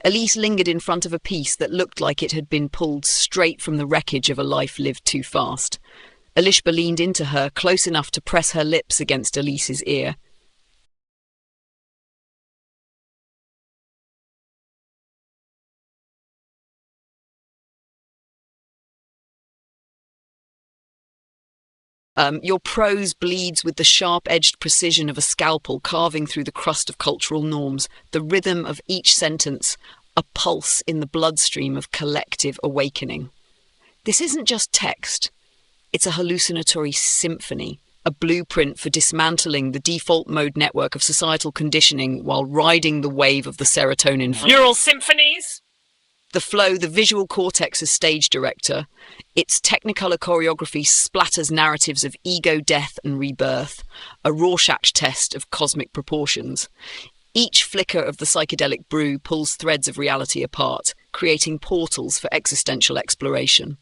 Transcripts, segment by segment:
Elise lingered in front of a piece that looked like it had been pulled straight from the wreckage of a life lived too fast. Elishba leaned into her, close enough to press her lips against Elise's ear. Your prose bleeds with the sharp-edged precision of a scalpel carving through the crust of cultural norms, the rhythm of each sentence, a pulse in the bloodstream of collective awakening. This isn't just text. It's a hallucinatory symphony, a blueprint for dismantling the default mode network of societal conditioning while riding the wave of the serotonin. Neural symphonies? The flow, the visual cortex as stage director, its technicolor choreography splatters narratives of ego, death and rebirth, a Rorschach test of cosmic proportions. Each flicker of the psychedelic brew pulls threads of reality apart, creating portals for existential exploration.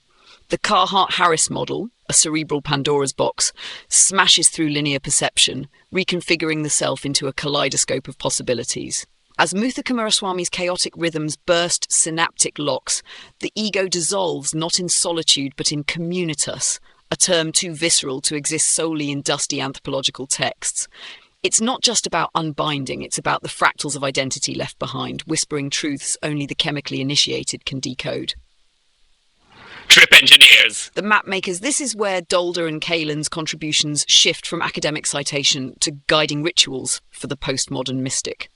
The Carhart-Harris model, a cerebral Pandora's box, smashes through linear perception, reconfiguring the self into a kaleidoscope of possibilities. As Muthu Coomaraswamy's chaotic rhythms burst synaptic locks, the ego dissolves not in solitude but in communitas, a term too visceral to exist solely in dusty anthropological texts. It's not just about unbinding, it's about the fractals of identity left behind, whispering truths only the chemically initiated can decode. Trip engineers! The map makers, this is where Dolder and Kalin's contributions shift from academic citation to guiding rituals for the postmodern mystic.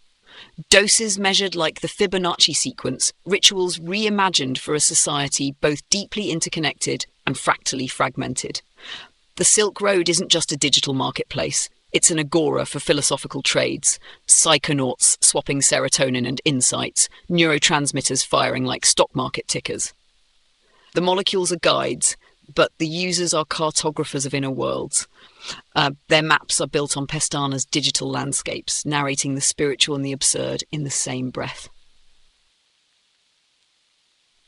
Doses measured like the Fibonacci sequence, rituals reimagined for a society both deeply interconnected and fractally fragmented. The Silk Road isn't just a digital marketplace, it's an agora for philosophical trades, psychonauts swapping serotonin and insights, neurotransmitters firing like stock market tickers. The molecules are guides, but the users are cartographers of inner worlds. Their maps are built on Pestana's digital landscapes, narrating the spiritual and the absurd in the same breath.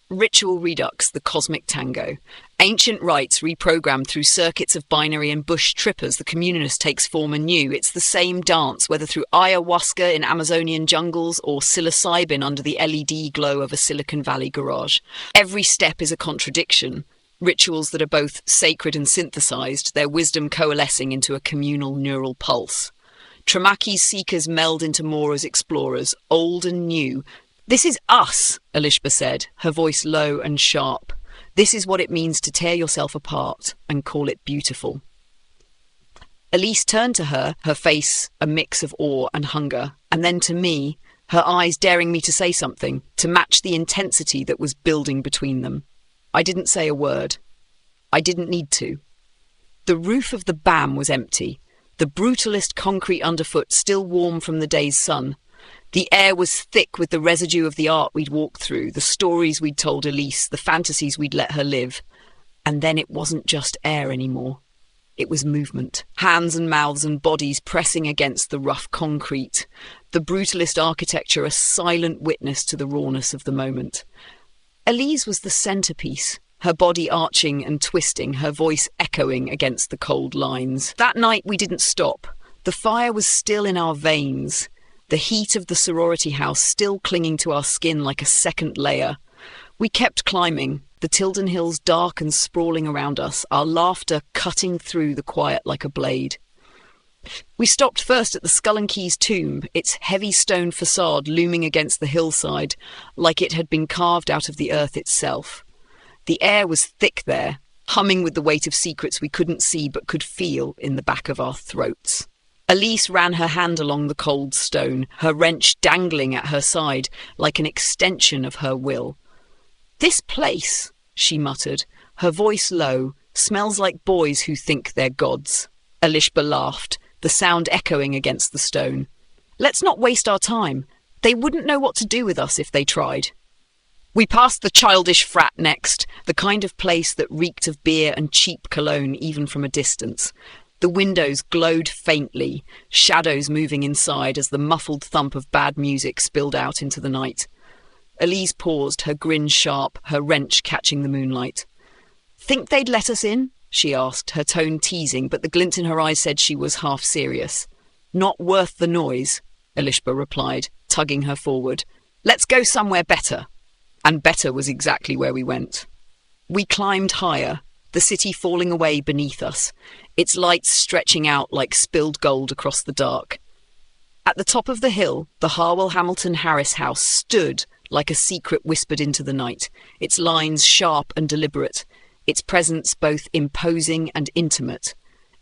Ritual Redux, the cosmic tango. Ancient rites reprogrammed through circuits of binary and bush trippers, the communist takes form anew. It's the same dance, whether through ayahuasca in Amazonian jungles or psilocybin under the LED glow of a Silicon Valley garage. Every step is a contradiction. Rituals that are both sacred and synthesized, their wisdom coalescing into a communal neural pulse. Tramaki's seekers meld into Mora's explorers, old and new. "This is us," Elishba said, her voice low and sharp. "This is what it means to tear yourself apart and call it beautiful." Elise turned to her, her face a mix of awe and hunger, and then to me, her eyes daring me to say something, to match the intensity that was building between them. I didn't say a word. I didn't need to. The roof of the BAM was empty, the brutalist concrete underfoot still warm from the day's sun. The air was thick with the residue of the art we'd walked through, the stories we'd told Elise, the fantasies we'd let her live. And then it wasn't just air anymore. It was movement. Hands and mouths and bodies pressing against the rough concrete. The brutalist architecture a silent witness to the rawness of the moment. Elise was the centerpiece, her body arching and twisting, her voice echoing against the cold lines. That night we didn't stop. The fire was still in our veins. The heat of the sorority house still clinging to our skin like a second layer. We kept climbing, the Tilden Hills dark and sprawling around us, our laughter cutting through the quiet like a blade. We stopped first at the Skull and Keys tomb, its heavy stone facade looming against the hillside, like it had been carved out of the earth itself. The air was thick there, humming with the weight of secrets we couldn't see but could feel in the back of our throats. Elise ran her hand along the cold stone, her wrench dangling at her side like an extension of her will. "This place," she muttered, her voice low, "smells like boys who think they're gods." Elishba laughed, the sound echoing against the stone. "Let's not waste our time. They wouldn't know what to do with us if they tried." We passed the childish frat next, the kind of place that reeked of beer and cheap cologne even from a distance. The windows glowed faintly, shadows moving inside as the muffled thump of bad music spilled out into the night. Elise paused, her grin sharp, her wrench catching the moonlight. "Think they'd let us in?" she asked, her tone teasing, but the glint in her eyes said she was half serious. "Not worth the noise," Elishba replied, tugging her forward. Let's go somewhere better. And better was exactly where we went. We climbed higher, the city falling away beneath us, its lights stretching out like spilled gold across the dark. At the top of the hill, the Harwell Hamilton Harris house stood like a secret whispered into the night, its lines sharp and deliberate, its presence both imposing and intimate.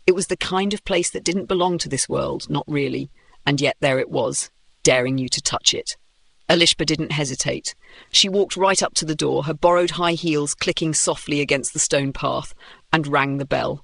It was the kind of place that didn't belong to this world, not really, and yet there it was, daring you to touch it. Elishba didn't hesitate. She walked right up to the door, her borrowed high heels clicking softly against the stone path, and rang the bell.